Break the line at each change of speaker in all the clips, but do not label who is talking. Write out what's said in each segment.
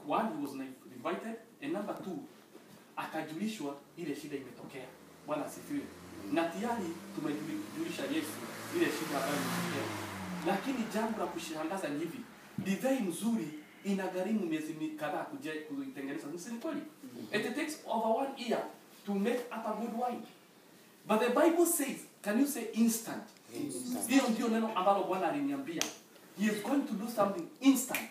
one, he was invited, and number two, akajulishwa ile shida imetokea. Bwana asifiwe. Na tayari tumejulisha Yesu ile shida ambayo imetokea. Lakini jambo la kushangaza ni hivi, divai nzuri inagharimu miezi kadhaa kuitengeneza. Ni kweli? It takes over 1 year to make up a good wine. But the Bible says, can you say instant? Hiyo ndio neno ambalo Bwana aliniambia. He is going to do something instant.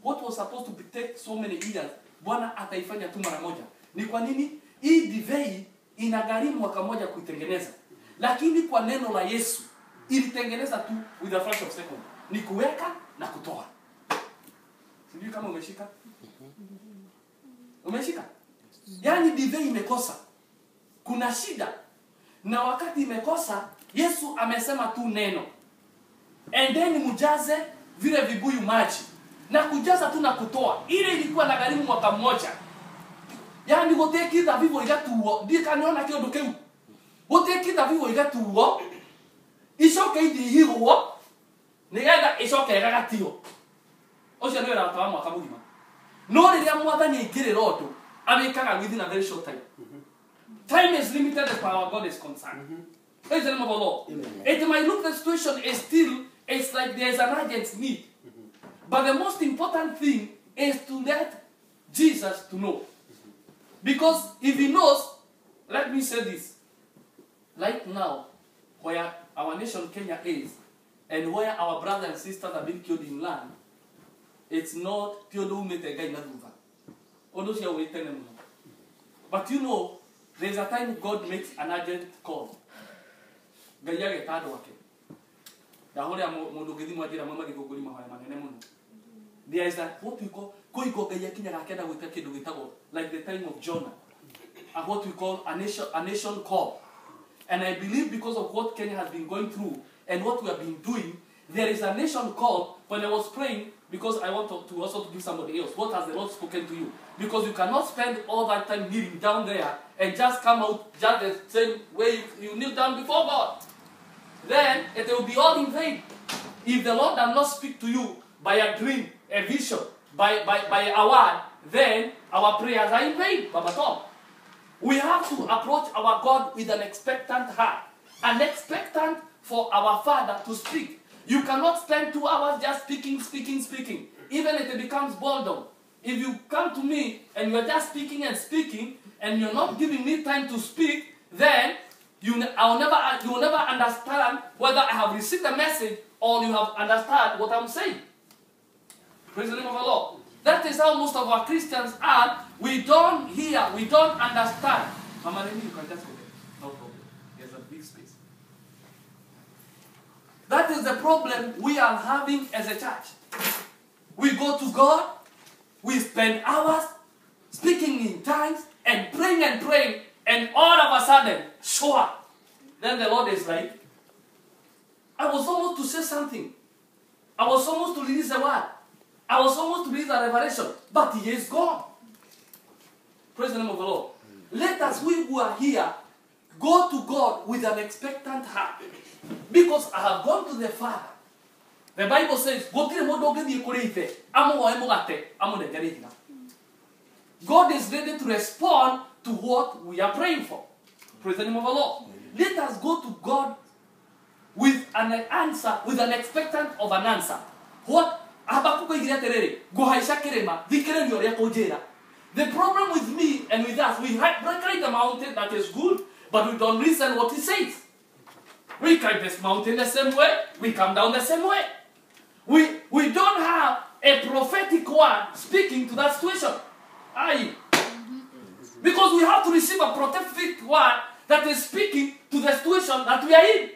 What was supposed to take so many years, Bwana ataifanya tu mara moja. Ni kwa nini? Hii divai inagharimu mwaka moja kuitengeneza. Lakini kwa neno la Yesu, ilitengeneza tu with a fraction of second. Ni kuweka na kutoa. Sijui kama umeshika? Umeshika? Yaani divai imekosa. Kuna shida. Na wakati imekosa, Yesu amesema tu neno. Endeni mjaze vile vibuyu maji. Na kujaza tu na kutoa. Ile ilikuwa na gharimu mwaka mmoja. Yaani gotekitha vivo igatuo, ndikaniona kiondo kiu. Gotekitha vivo igatuo. Icoke ithihirwo nigetha icoke gagatio. Ucio ni wira wa mwaka mugima. No riria mwathani aingirira undu, amikaga within a very short time. Time is limited as far as God is concerned. Praise the name of the Lord. It might look the situation is still, it's like there is an urgent need. But the most important thing is to let Jesus to know. Because if he knows, let me say this. Right now, where our nation Kenya is, and where our brothers and sisters are being killed in land, it's not but you know, there's a time God makes an urgent call. There is that what we call like the time of Jonah, and what we call a nation call. And I believe because of what Kenya has been going through and what we have been doing, there is a nation call. When I was praying, because I want to also give somebody else, what has the Lord spoken to you? Because you cannot spend all that time kneeling down there and just come out just the same way you kneel down before God. Then it will be all in vain. If the Lord does not speak to you by a dream, a vision, by a word, then our prayers are in vain. Baba Tom. We have to approach our God with an expectant heart. An expectant for our Father to speak. You cannot spend 2 hours just speaking. Even if it becomes boredom. If you come to me and you're just speaking and you're not giving me time to speak, then you will never understand whether I have received the message or you have understood what I'm saying. Praise the name of the Lord. That is how most of our Christians are. We don't hear, we don't understand. Mama, you can just go there. No problem. There's a big space. That is the problem we are having as a church. We go to God, we spend hours speaking in tongues and praying, and all of a sudden, show up. Then the Lord is like, I was almost to say something. I was almost to release a word. I was almost to release a revelation. But he is gone. Praise the name of the Lord. Let us, we who are here, go to God with an expectant heart. Because I have gone to the Father. The Bible says, God is ready to respond to what we are praying for. Praise the name of the Lord. Let us go to God with an answer, with an expectant of an answer. What? The problem with me and with us, we climb the mountain that is good, but we don't listen what he says. We climb this mountain the same way, we come down the same way. We don't have a prophetic word speaking to that situation. Aye. Because we have to receive a prophetic word that is speaking to the situation that we are in.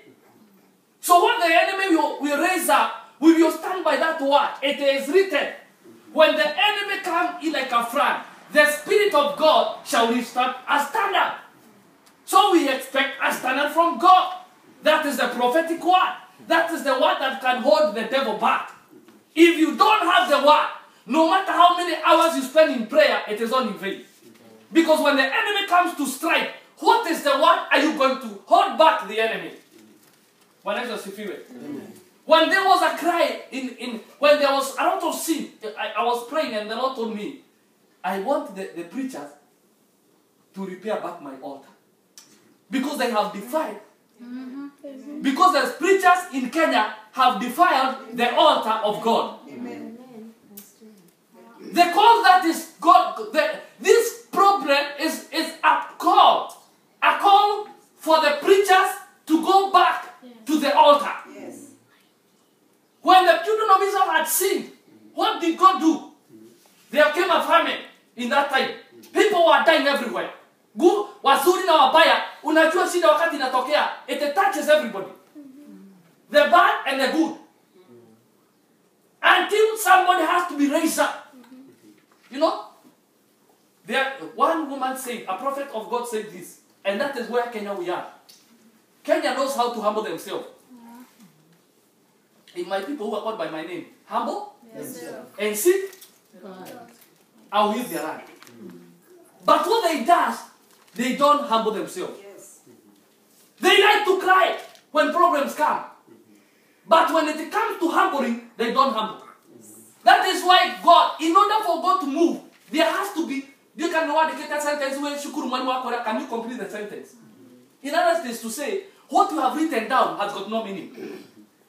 So when the enemy will raise up, we will stand by that word. It is written, when the enemy comes in like a flood, the Spirit of God shall lift up a standard. So we expect a standard from God. That is the prophetic word. That is the word that can hold the devil back. If you don't have the word, no matter how many hours you spend in prayer, it is all in vain. Because when the enemy comes to strike, what is the word are you going to hold back the enemy? When there was a cry, when there was a lot of sin, I was praying and the Lord told me, I want the preachers to repair back my altar. Because they have defiled. Because the preachers in Kenya have defiled the altar of God.
Amen.
The call that is God, this problem is a call for the preachers to go back to the altar.
Yes.
When the children of Israel had sinned, what did God do? There came a famine in that time. People were dying everywhere. Wazuri na wabaya, unajua shida wakati inatokea, it touches everybody. The bad and the good. Until somebody has to be raised up. You know? One woman said, a prophet of God said this, and that is where Kenya we are. Kenya knows how to humble themselves. In my people who are called by my name, humble and seek, I will heal their land. But what they do, they don't humble themselves.
Yes.
They like to cry when problems come. But when it comes to humbling, they don't humble. That is why God, in order for God to move, there has to be, you can dedicate a sentence where shukuru mwani wako, can you complete the sentence? In other words, to say, what you have written down has got no meaning.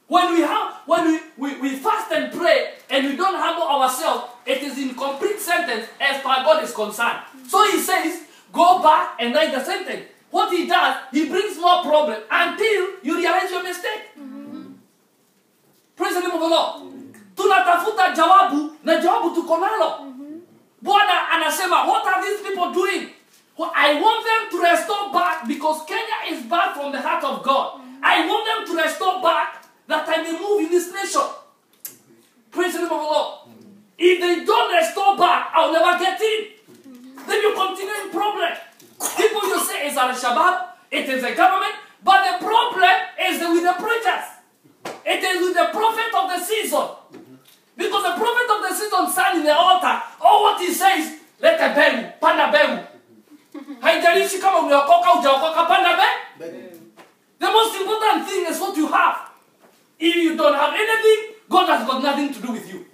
When we fast and pray and we don't humble ourselves, it is in complete sentence as far as God is concerned. So he says, go back and write the sentence. What he does, he brings more problem until you realize your mistake. Praise the name of the Lord. Tunatafuta jawabu na jawabu tuko nalo. Bwana anasema, what are these people doing? Well, I want them to restore back because Kenya is back from the heart of God. I want them to restore back that I may move in this nation. Praise the name of the Lord. If they don't restore back, I'll never get in. Then you continue in problem. People you say is Al-Shabaab, it is the government, but the problem is with the preachers. It is with the prophet of the season. Because the prophet of the season stands in the altar, what he says, let a begu, panda begu. Haijalishi kama umeokoka hujaokoka, panda begu. The most important thing is what you have. If you don't have anything, God has got nothing to do with you.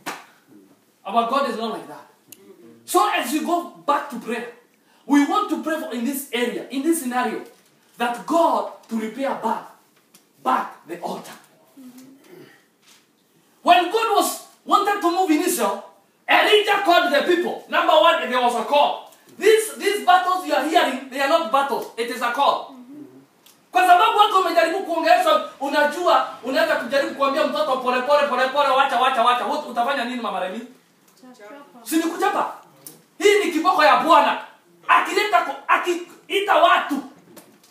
Our God is not like that. So as you go back to prayer, we want to pray for in this area, in this scenario, that God to repair back the altar. When God wanted to move in Israel, Elijah called the people. Number one, there was a call. These battles you are hearing, they are not battles. It is a call. Kwa sababu watu wamejaribu kuongeleshwa, unajua, unaweza kujaribu kuambia mtoto pole pole, wacha. Utafanya nini mama Remi? Si ni kuchapa. Hii ni kiboko ya Bwana. Akiita watu.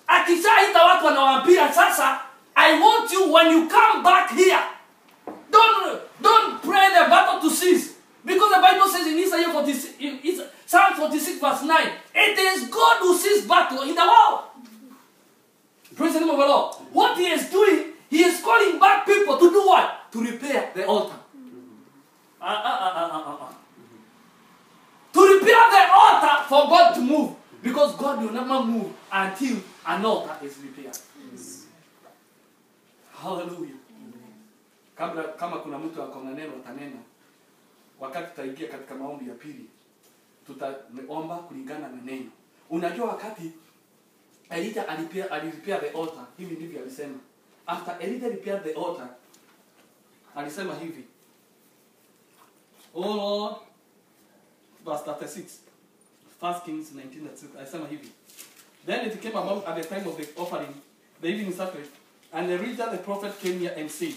Akishaita watu anawaambia sasa, I want you when you come back here. Don't pray the battle to cease. Because the Bible says in Isaiah 46, in Psalm 46 verse 9, it is God who sees battle in the world. Praise the name of the Lord. What he is doing, he is calling back people to do what? To repair the altar. To repair the altar for God to move. Because God will never move until an altar is repaired. Yes. Hallelujah. Kama kuna mtu akona neno atanena, wakati tutaingia katika maombi ya pili, tutaomba kulingana na neno. Unajua wakati Elijah alirepair the altar, hivi ndivyo alisema. After Elijah repaired the altar, alisema hivi. Oh Lord, verse 36. 1 Kings 19:36. Alisema hivi. Then it came about at the time of the offering, the evening sacrifice, and Elijah the prophet came here and said,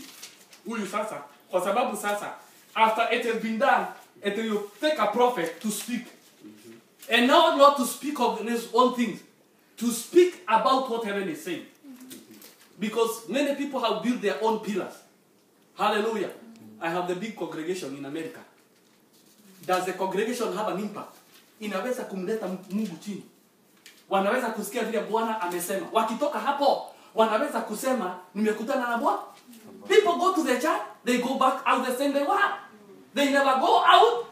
huyu sasa, kwa sababu sasa, after it has been done, it will take a prophet to speak. And now not to speak of his own things, to speak about what heaven is saying. Because many people have built their own pillars. Hallelujah. I have the big congregation in America. Does the congregation have an impact? Inaweza kumleta Mungu chini. Wanaweza kusikia vile Bwana amesema. Wakitoka hapo, wanaweza kusema, nimekutana na Bwana. People go to the church, they go back out the same they were. They never go out.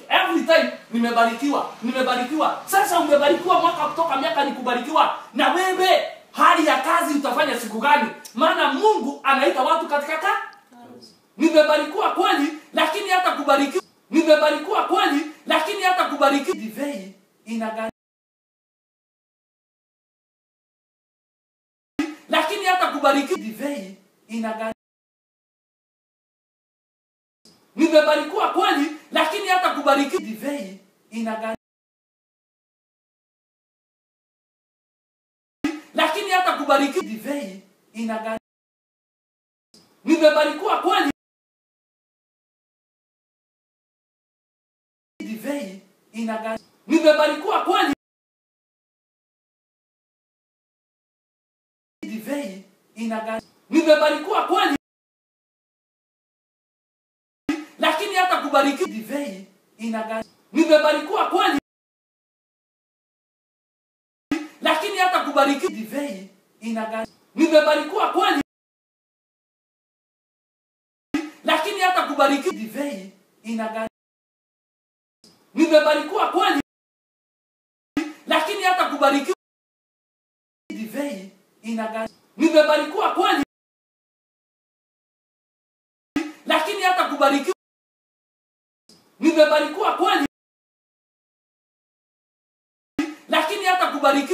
Every time, nimebarikiwa. Sasa umebarikiwa mwaka kutoka miaka ni kubarikiwa. Na wewe, hali ya kazi utafanya siku gani? Maana Mungu anaita watu katika kazi. Nimebarikiwa kweli, lakini hata kubarikiwa. Nimebarikiwa kweli, lakini hata kubarikiwa inagharimu, lakini hata kubariki divei inagharimu. Nimebarikiwa kweli, lakini hata kubariki divei inagharimu, lakini hata kubariki divei inagharimu. Nimebarikiwa kweli, divei inagharimu. Nimebarikiwa kweli, divei inagharimu. Nimebarikiwa kweli, lakini hata kubariki divei inagharimu. Nimebarikiwa kweli, lakini hata kubariki divei inagharimu. Nimebarikiwa kweli, lakini hata kubariki divei inagharimu. Nimebarikiwa kweli, lakini hata kubariki divei inagharimu. Nimebarikiwa kweli, lakini hata kubariki. Nimebarikiwa kweli, lakini hata kubariki.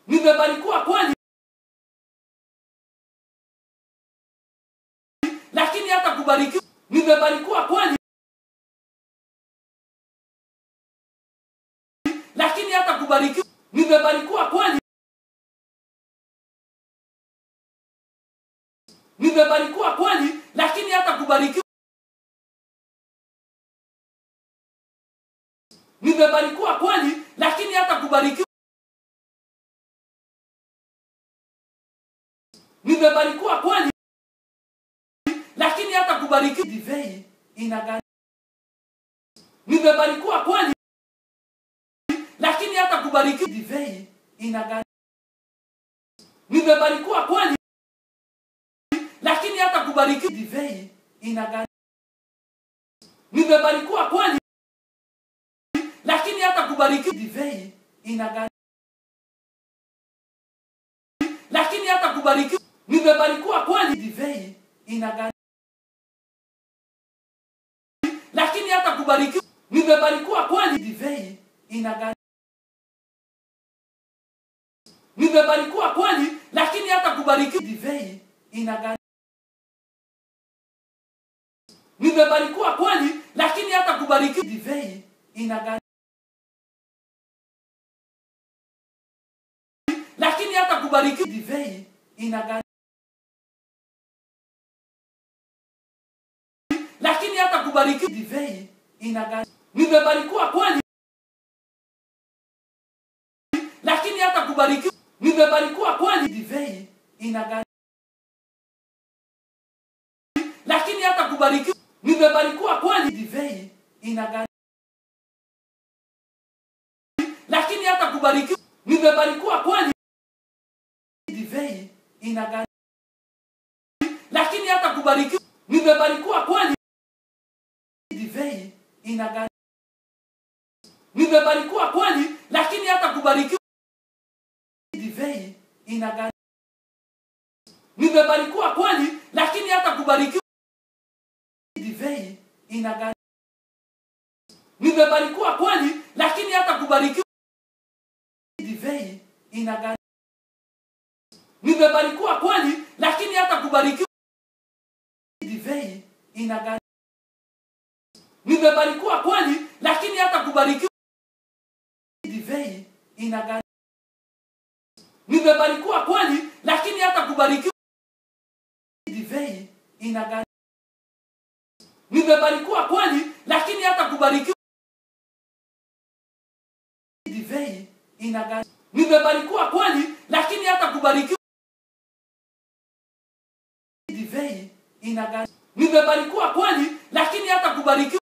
Nimebarikiwa kweli, lakini hata kubariki. Nimebarikiwa kweli, lakini hata kubariki. Nimebarikiwa kweli, nimebarikiwa kweli, lakini hata kubariki. Nimebarikiwa kweli, lakini hata kubariki. Nimebarikiwa kweli, lakini hata kubariki divei inagharimu. Nimebarikiwa kweli, lakini hata kubariki divei inagharimu. Nimebarikiwa kweli, lakini hata kubariki divei inagharimu. Nimebarikiwa kweli, lakini hata kubariki divei inagharimu. Lakini hata kubariki. Nimebarikiwa kweli, divei inagharimu. Lakini hata kubariki. Nimebarikiwa kweli, divei inagharimu. Nimebarikiwa kweli, lakini hata kubariki divei inagharimu. Nimebarikiwa kweli, lakini hata kubariki divei inagharimu. Lakini hata kubariki divei inagharimu. Lakini hata kubariki divei inagharimu. Nimebarikiwa kweli, lakini hata kubariki. Nimebarikiwa kweli, divei inagharimu. Lakini hata kubariki. Nimebarikiwa kweli, divei inagharimu. Lakini hata kubariki. Nimebarikiwa kweli, divei inagharimu. Lakini hata kubariki. Nimebarikiwa kweli, divei inagharimu. Nimebarikiwa kweli, lakini hata kubariki. Divei inagharimu. Nimebarikiwa kweli, lakini hata kubariki. Divei inagharimu. Nimebarikiwa kweli, lakini hata kubariki. Divei inagharimu. Nimebarikiwa kweli, lakini hata kubariki. Divei inagharimu. Nimebarikiwa kweli, lakini hata kubariki. Divei inagharimu. Nimebarikiwa kweli, lakini hata kubariki. Divei inagharimu. Nimebarikiwa kweli, lakini hata kubariki. Divei inagharimu. Nimebarikiwa kweli, lakini hata kubariki. Divei inagharimu. Nimebarikiwa kweli, lakini hata kubariki.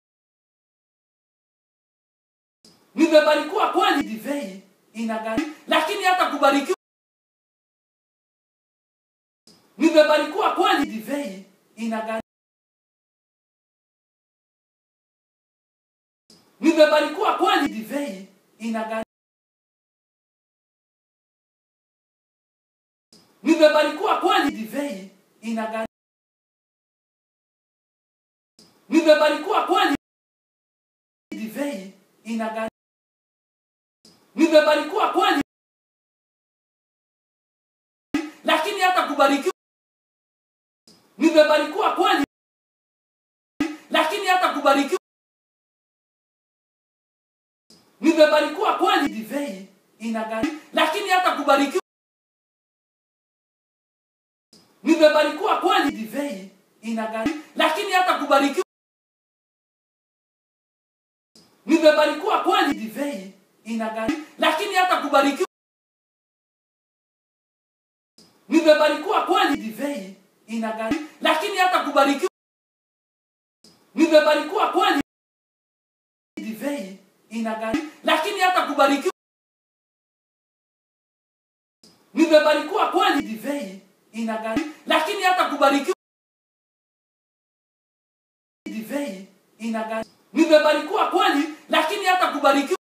Nimebarikiwa kweli, divei inagharimu. Lakini hata kubariki. Nimebarikiwa kweli, divei inagharimu. Nimebarikiwa kweli, divei inagharimu. Nimebarikiwa kweli, divei inagharimu. Nimebarikiwa kweli, divei inagharimu. Nimebarikiwa kweli, lakini hata kubarikiwa. Nimebarikiwa kweli, lakini hata kubarikiwa. Nimebarikiwa kweli, divei inagari, lakini hata kubarikiwa. Nimebarikiwa kweli, divei inagari, lakini hata kubarikiwa. Nimebarikiwa kweli, divei inagari, lakini hata kubarikiwa. Nimebarikiwa kweli, divei inagari, lakini hata kubarikiwa. Nimebarikiwa kweli, divei inagari, lakini hata kubarikiwa. Nimebarikiwa kweli, divei inagari, lakini hata kubarikiwa. Divei inagari, nimebarikiwa kweli, lakini hata kubarikiwa.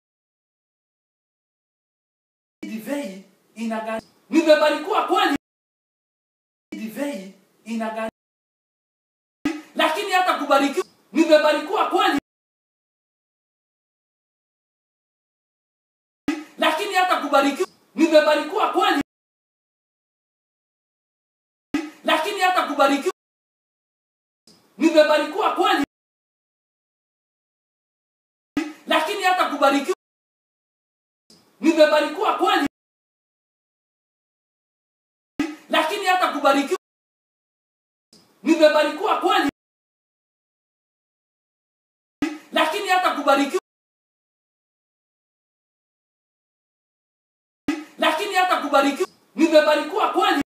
Divei inagari, nimebarikiwa kweli, divei inagari, lakini hata kubarikiwa. Nimebarikiwa kweli, lakini hata kubarikiwa. Nimebarikiwa kweli, lakini hata kubarikiwa. Nimebarikiwa kweli, lakini hata kubarikiwa. Nimebarikiwa kweli, lakini hata kubarikiwa. Nimebarikiwa kweli, lakini hata kubarikiwa. Lakini hata kubarikiwa. Nimebarikiwa kweli,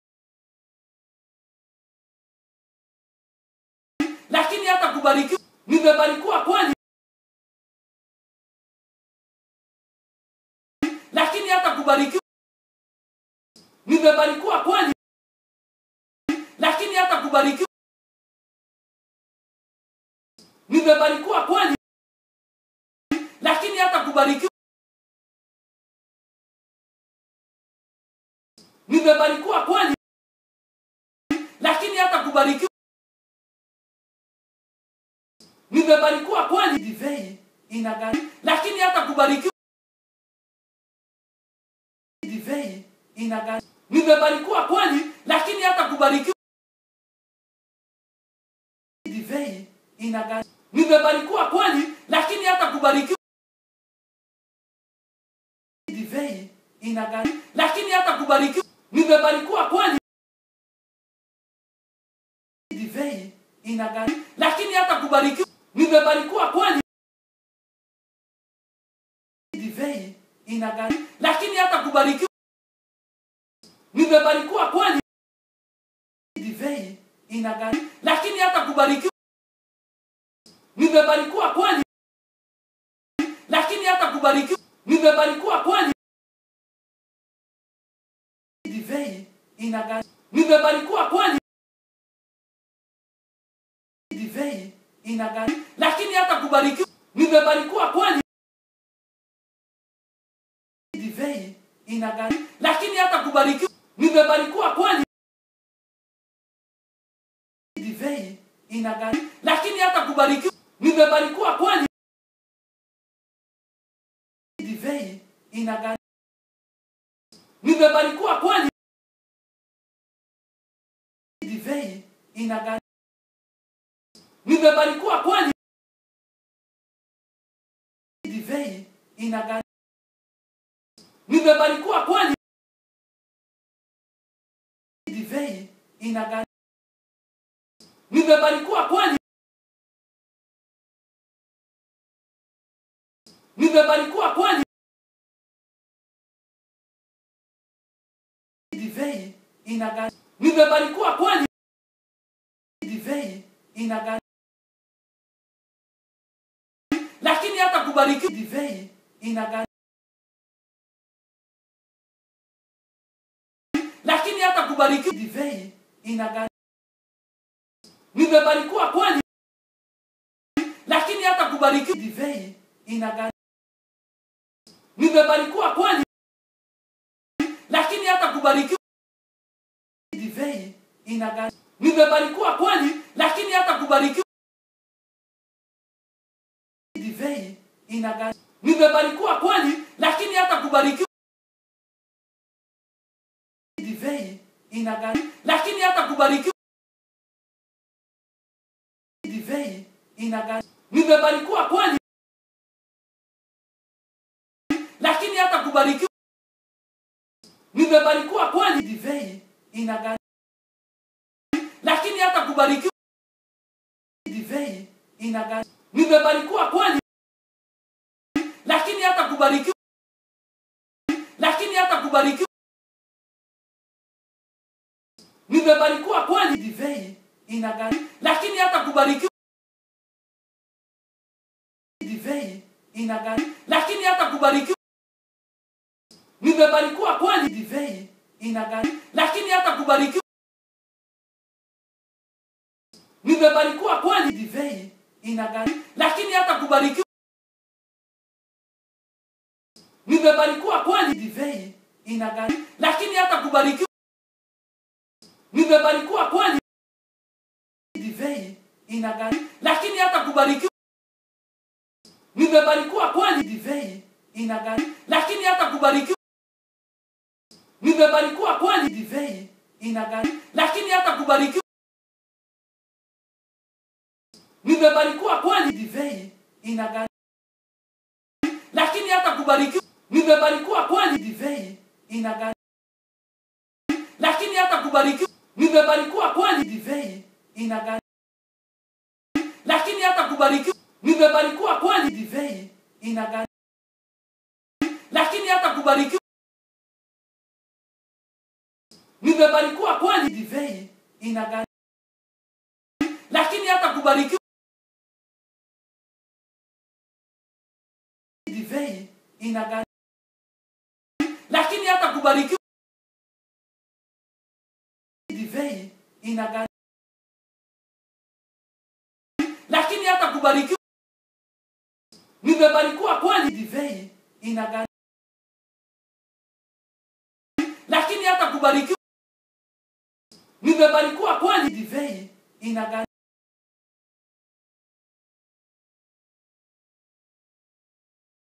lakini hata kubarikiwa. Nimebarikiwa kweli, lakini hata kubarikiwa. Nimebarikiwa kweli, lakini hata kubarikiwa. Nimebarikiwa kweli, lakini hata kubarikiwa. Nimebarikiwa kweli, lakini hata kubarikiwa. Nimebarikiwa kweli, divei inagari, lakini hata kubarikiwa. Divei inagari, nimebarikiwa kweli, lakini hata kubarikiwa. Divei inagari, nimebarikiwa kweli, lakini hata kubarikiwa. Divei inagari, lakini hata kubarikiwa. Nimebarikiwa kweli, divei inagari, lakini hata kubarikiwa. Nimebarikiwa kweli, divei inagari, lakini hata kubarikiwa. Nimebarikiwa kweli, divei inagari, lakini hata kubarikiwa. Nimebarikiwa kweli, lakini hata kubarikiwa. Nimebarikiwa kweli, divei inagari, nimebarikiwa kweli, divei inagari, lakini hata kubarikiwa. Nimebarikiwa kweli, divei inagari, lakini hata kubarikiwa. Nimebarikiwa kweli, divei inagari, lakini hata kubarikiwa. Nimebarikiwa kweli, divei inagari, nimebarikiwa kweli, divei inagari, nimebarikiwa kweli, divei inagari, nimebarikiwa kweli, divei inagari, nimebarikiwa kweli, nimebarikiwa kweli, divei inagari, nimebarikiwa kweli, divei inagari, lakini hata kubarikiwa. Divei inagari, lakini hata kubarikiwa. Divei inagari, nimebarikiwa kweli, lakini hata kubarikiwa. Divei inagari, nimebarikiwa kweli, lakini hata kubarikiwa. Divei inagari, nimebarikiwa kweli, lakini hata kubarikiwa. Divei inagari, nimebarikiwa kweli, lakini hata kubarikiwa divai inagharimu, lakini hata kubarikiwa divai inagharimu. Nimebarikiwa kweli, lakini hata kubarikiwa, nimebarikiwa kweli divai inagharimu, lakini hata kubarikiwa divai inagharimu. Nimebarikiwa kweli, lakini hata kubarikiwa, lakini hata kubarikiwa, nimebarikiwa kweli divai inagharimu, lakini hata kubarikiwa divai inagharimu, lakini hata kubarikiwa, nimebarikiwa kweli divai inagharimu, lakini hata kubarikiwa, nimebarikiwa kweli divai inagharimu, lakini hata kubarikiwa, nimebarikiwa kweli divai inagharimu, lakini hata kubarikiwa, nimebarikiwa kweli divai inagharimu, lakini hata kubarikiwa, nimebarikiwa kweli divai inagharimu, lakini hata kubarikiwa, nimebarikiwa kweli divai inagharimu, lakini hata kubarikiwa, nimebarikiwa kweli divai inagharimu, lakini hata kubarikiwa, nimebarikiwa kweli divai inagharimu, lakini hata kubarikiwa, nimebarikiwa kweli divai inagharimu, lakini hata kubarikiwa, nimebarikiwa kweli divai inagharimu, lakini hata kubarikiwa, nimebarikiwa kweli divai inagharimu, lakini hata kubarikiwa divai inagharimu, lakini hata kubarikiwa divai inagharimu, lakini hata kubarikiwa, nimebarikiwa kweli divai inagharimu, lakini hata kubarikiwa, nimebarikiwa kweli divai inagharimu.